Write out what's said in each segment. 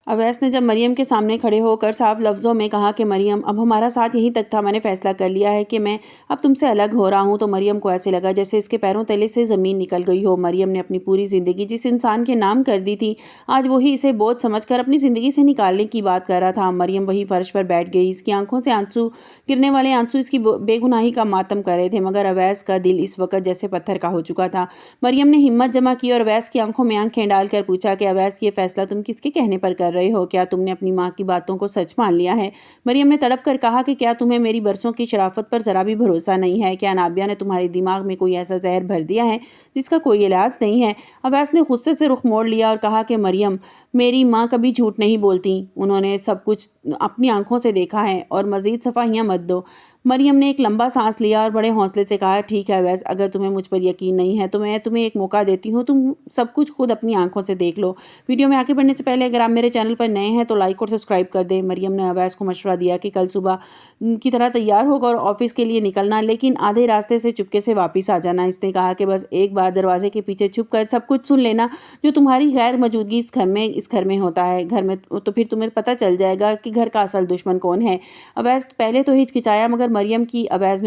अवैस ने जब मरियम के सामने खड़े होकर साफ लफ्ज़ों में कहा कि मरियम, अब हमारा साथ यहीं तक था, मैंने फ़ैसला कर लिया है कि मैं अब तुमसे अलग हो रहा हूँ, तो मरियम को ऐसे लगा जैसे इसके पैरों तले से ज़मीन निकल गई हो। मरियम ने अपनी पूरी ज़िंदगी जिस इंसान के नाम कर दी थी, आज वही इसे बोझ समझकर अपनी ज़िंदगी से निकालने की बात कर रहा था। मरियम वही फ़र्श पर बैठ गई। इसकी आंखों से आंसू, गिरने वाले आंसू इसकी बेगुनाही का मातम कर रहे थे, मगर अवैस का दिल इस वक्त जैसे पत्थर का हो चुका था। मरियम ने हिम्मत जमा की और अवैस की आंखों में आंखें डालकर पूछा कि अवैस, ये फैसला तुम किसके कहने पर कर रहे हो? क्या तुमने अपनी माँ की बातों को सच मान लिया है? मरियम ने तड़प कर कहा कि क्या तुम्हें मेरी बरसों की शराफत पर जरा भी भरोसा नहीं है? क्या नाबिया ने तुम्हारे दिमाग में कोई ऐसा जहर भर दिया है जिसका कोई इलाज नहीं है? अवैस ने गुस्से से रुख मोड़ लिया और कहा कि मरियम, मेरी माँ कभी झूठ नहीं बोलती, उन्होंने सब कुछ अपनी आंखों से देखा है, और मजीद सफाइयाँ मत दो। मरियम ने एक लंबा सांस लिया और बड़े हौसले से कहा, ठीक है अवैस, अगर तुम्हें मुझ पर यकीन नहीं है तो मैं तुम्हें एक मौका देती हूँ, तुम सब कुछ खुद अपनी आंखों से देख लो। वीडियो में आगे बढ़ने से पहले अगर आप मेरे चैनल पर नए हैं तो लाइक और सब्सक्राइब कर दें। मरियम ने अवैस को मशवरा दिया कि कल सुबह की तरह तैयार होगा और ऑफिस के लिए निकलना, लेकिन आधे रास्ते से चुपके से वापस आ जाना। इसने कहा कि बस एक बार दरवाजे के पीछे छुप कर सब कुछ सुन लेना जो तुम्हारी गैर मौजूदगी इस घर में होता है। घर में तो फिर तुम्हें पता चल जाएगा कि घर का असल दुश्मन कौन है। अवैस पहले तो हिचकिचाया, मगर मरियम की आवाज़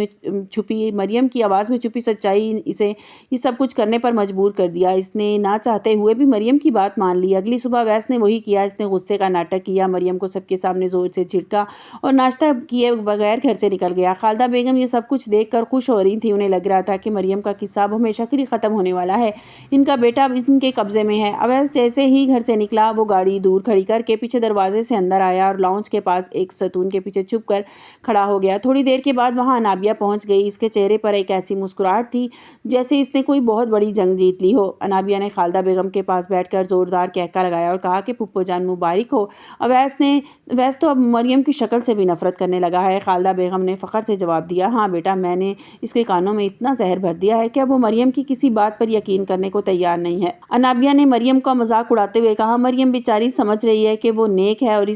में छुपी सच्चाई इसे ये सब कुछ करने पर मजबूर कर दिया। इसने ना चाहते हुए भी मरियम की बात मान ली। अगली सुबह अवैस ने वही किया। इसने गुस्से का नाटक किया, मरियम को सबके सामने जोर से झिड़का और नाश्ता किए बगैर घर से निकल गया। खालदा बेगम ये सब कुछ देखकर खुश हो रही थी। उन्हें लग रहा था कि मरियम का किस्सा अब हमेशा के लिए ख़त्म होने वाला है, इनका बेटा अब इनके कब्जे में है। अवैस जैसे ही घर से निकला, वो गाड़ी दूर खड़ी करके पीछे दरवाजे से अंदर आया और लाउंज के पास एक सतून के पीछे छुप कर खड़ा हो गया। थोड़ी देर के बाद वहाँ अनाबिया पहुँच गई। इसके चेहरे पर एक ऐसी मुस्कुराहट थी जैसे इसने कोई बहुत बड़ी जंग जीत ली हो। अनाबिया ने खालदा बेगम के पास बैठकर जोरदार कहका लगाया और कहा कि पुप्पो जान मुबारक हो। अवैस तो अब मरियम की शक्ल से भी नफरत करने लगा है। खालदा बेगम ने फ़ख्र से जवाब दिया, हाँ बेटा, मैंने इसके कानों में इतना जहर भर दिया है कि अब वो मरियम की किसी बात पर यकीन करने को तैयार नहीं है। अनाबिया ने मरियम का मजाक उड़ाते हुए कहा, मरियम बेचारी समझ रही है कि वो नेक है, और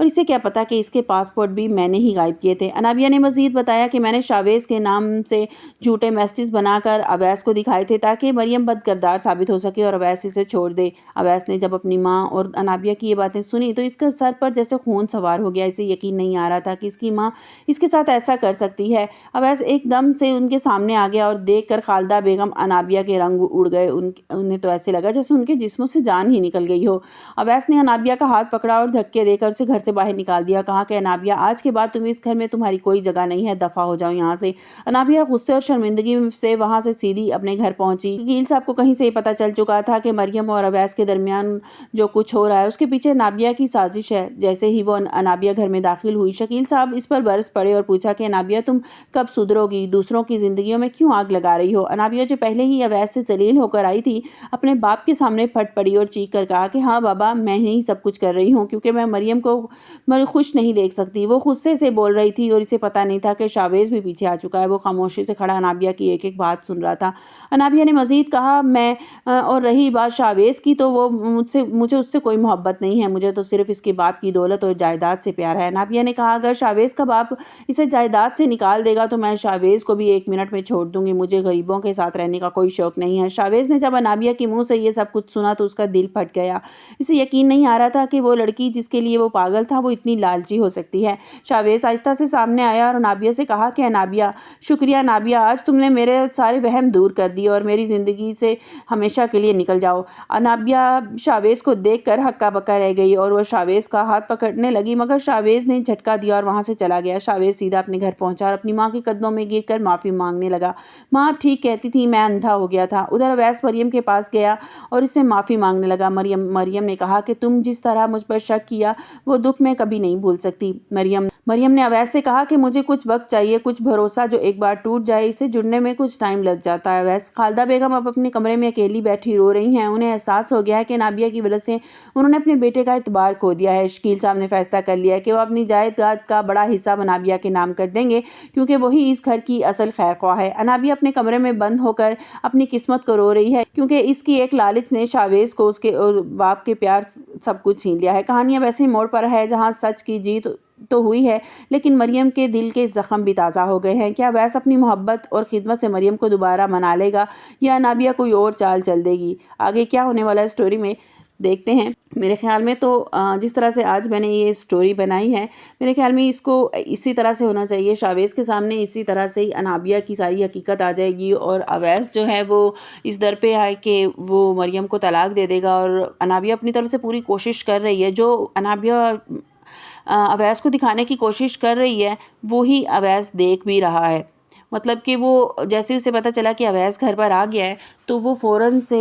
इसे क्या पता कि इसके पासपोर्ट भी मैंने ही गायब किए थे। अनाबिया ने मजीद बताया कि मैंने शावेज के नाम से झूठे मैसेज बनाकर अवैस को दिखाए थे ताकि मरियम बदकिरदार साबित हो सके और अवैस इसे छोड़ दे। अवैस ने जब अपनी माँ और अनाबिया की ये बातें सुनी तो इसका सर पर जैसे खून सवार हो गया। इसे यकीन नहीं आ रहा था कि इसकी माँ इसके साथ ऐसा कर सकती है। अवैस एकदम से उनके सामने आ गया और देखकर खालदा बेगम अनाबिया के रंग उड़ गए। उन्हें तो ऐसे लगा जैसे उनके जिस्मों से जान ही निकल गई हो। अवैस ने अनाबिया का हाथ पकड़ा और धक्के देकर उसे घर से बाहर निकाल दिया। कहा कि अनाबिया, आज के बाद इस घर में तुम्हारी कोई जगह नहीं है, दफा हो जाओ यहाँ से। अनाबिया गुस्से और शर्मिंदगी से वहां से सीधी अपने घर पहुंची। वकील साहब को कहीं से पता चल चुका था कि मरियम और अवैस के दरमियान जो कुछ हो रहा है उसके पीछे अनाबिया की साजिश है। जैसे ही वो अनाबिया घर में दाखिल हुई, शकील साहब इस पर बरस पड़े और पूछा कि अनाबिया, तुम कब सुधरोगी? दूसरों की जिंदगियों में क्यों आग लगा रही हो? अनाबिया, जो पहले ही अवैस से जलील होकर आई थी, अपने बाप के सामने फट पड़ी और चीख कर कहा कि हाँ बाबा, मैं ही सब कुछ कर रही हूँ, क्योंकि मैं मरियम को खुश नहीं देख सकती। वो गुस्से से बोल रही थी और इसे पता नहीं था कि शावेज भी पीछे आ चुका है। वो खामोशी से खड़ा अनाबिया की एक एक बात सुन रहा था। अनाबिया ने मजीद कहा, और रही बात शावेज की, तो वो मुझे उससे कोई मोहब्बत नहीं है, मुझे तो सिर्फ इसके बाप की दौलत और जायदाद से प्यार है। अनाबिया ने कहा, अगर शावेज का बाप इसे जायदाद से निकाल देगा तो मैं शावेज को भी 1 मिनट में छोड़ दूंगी। मुझे गरीबों के साथ रहने का कोई शौक नहीं है। शावेज ने जब अनाबिया के मुंह से ये सब कुछ सुना तो उसका दिल फट गया। इसे यकीन नहीं आ रहा था कि वो लड़की जिसके लिए वो पागल था वो इतनी लालची हो सकती है। शावेज आहिस्ता से सामने आया और अनाबिया से कहा कि अनाबिया, शुक्रिया अनाबिया, आज तुमने मेरे सारे वहम दूर कर दिए और मेरी ज़िंदगी से हमेशा के लिए निकल जाओ। अनाबिया शावेज को देखकर हक्का बक्का रह गई और वह शावेज का हाथ पकड़ने लगी, मगर शावेज ने झटका दिया और वहाँ से चला गया। शावेज सीधा अपने घर पहुँचा और अपनी माँ के कदमों में गिरकर माफ़ी मांगने लगा। माँ अब ठीक कहती थी, मैं अंधा हो गया था। उधर अवैस मरियम के पास गया और इससे माफ़ी मांगने लगा। मरियम ने कहा कि तुम जिस तरह मुझ पर शक किया वो दुख मैं कभी नहीं भूल सकती। मरियम ने अवैस से कहा कि मुझे कुछ वक्त चाहिए, कुछ भरोसा जो एक बार टूट जाए इसे जुड़ने में कुछ टाइम लग जाता है। अवैस, खालदा बेगम अब अपने कमरे में अकेली बैठी रो रही हैं। उन्हें एहसास हो गया है कि नाबिया की वजह से उन्होंने अपने बेटे का एतबार खो दिया है। शकील साहब ने फैसला कर लिया है कि वो अपनी जायदाद का बड़ा हिस्सा अनाबिया के नाम कर देंगे, क्योंकि वही इस घर की असल खैर ख्वाह है। अनाबिया अपने कमरे में बंद होकर अपनी किस्मत को रो रही है, क्योंकि इसकी एक लालच ने शावेज को उसके और बाप के प्यार सब कुछ छीन लिया है। कहानियाँ वैसे ही मोड़ पर है जहाँ सच की जीत तो हुई है, लेकिन मरियम के दिल के जख्म भी ताज़ा हो गए हैं। क्या अवैस अपनी मोहब्बत और खिदमत से मरियम को दोबारा मना लेगा या अनाबिया कोई और चाल चल देगी? आगे क्या होने वाला है स्टोरी में, دیکھتے ہیں۔ میرے خیال میں تو جس طرح سے آج میں نے یہ سٹوری بنائی ہے، میرے خیال میں اس کو اسی طرح سے ہونا چاہیے، شاویز کے سامنے اسی طرح سے ہی انابیہ کی ساری حقیقت آ جائے گی، اور اویس جو ہے وہ اس در پہ آئے کہ وہ مریم کو طلاق دے دے گا، اور انابیہ اپنی طرف سے پوری کوشش کر رہی ہے، جو انابیہ اویس کو دکھانے کی کوشش کر رہی ہے وہی اویس دیکھ بھی رہا ہے۔ مطلب کہ وہ جیسے اسے پتہ چلا کہ اویس گھر پر آ گیا ہے تو وہ فوراً سے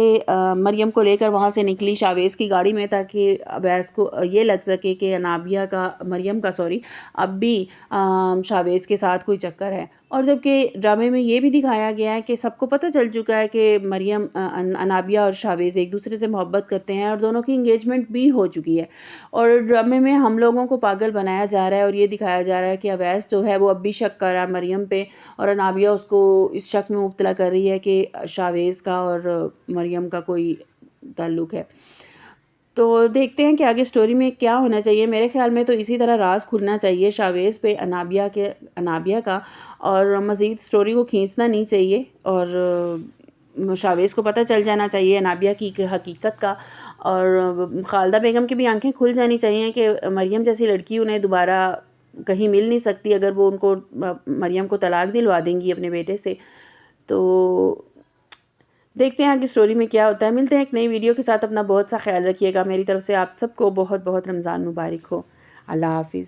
مریم کو لے کر وہاں سے نکلی شاویز کی گاڑی میں، تاکہ اویس کو یہ لگ سکے کہ انابیہ کا مریم کا اب بھی شاویز کے ساتھ کوئی چکر ہے۔ اور جبکہ ڈرامے میں یہ بھی دکھایا گیا ہے کہ سب کو پتہ چل چکا ہے کہ مریم انابیہ اور شاویز ایک دوسرے سے محبت کرتے ہیں، اور دونوں کی انگیجمنٹ بھی ہو چکی ہے، اور ڈرامے میں ہم لوگوں کو پاگل بنایا جا رہا ہے، اور یہ دکھایا جا رہا ہے کہ اویس جو ہے وہ اب بھی شک کر رہا ہے مریم پہ، اور انابیہ اس کو اس شک میں مبتلا کر رہی ہے کہ شاویز کا اور مریم کا کوئی تعلق ہے۔ تو دیکھتے ہیں کہ آگے سٹوری میں کیا ہونا چاہیے۔ میرے خیال میں تو اسی طرح راز کھلنا چاہیے شاویز پہ انابیہ کا، اور مزید سٹوری کو کھینچنا نہیں چاہیے، اور شاویز کو پتہ چل جانا چاہیے انابیہ کی حقیقت کا، اور خالدہ بیگم کی بھی آنکھیں کھل جانی چاہیے کہ مریم جیسی لڑکی انہیں دوبارہ کہیں مل نہیں سکتی اگر وہ ان کو مریم کو طلاق دلوا دیں گی اپنے بیٹے سے۔ تو دیکھتے ہیں آگے سٹوری میں کیا ہوتا ہے۔ ملتے ہیں ایک نئی ویڈیو کے ساتھ، اپنا بہت سا خیال رکھیے گا۔ میری طرف سے آپ سب کو بہت بہت رمضان مبارک ہو۔ اللہ حافظ۔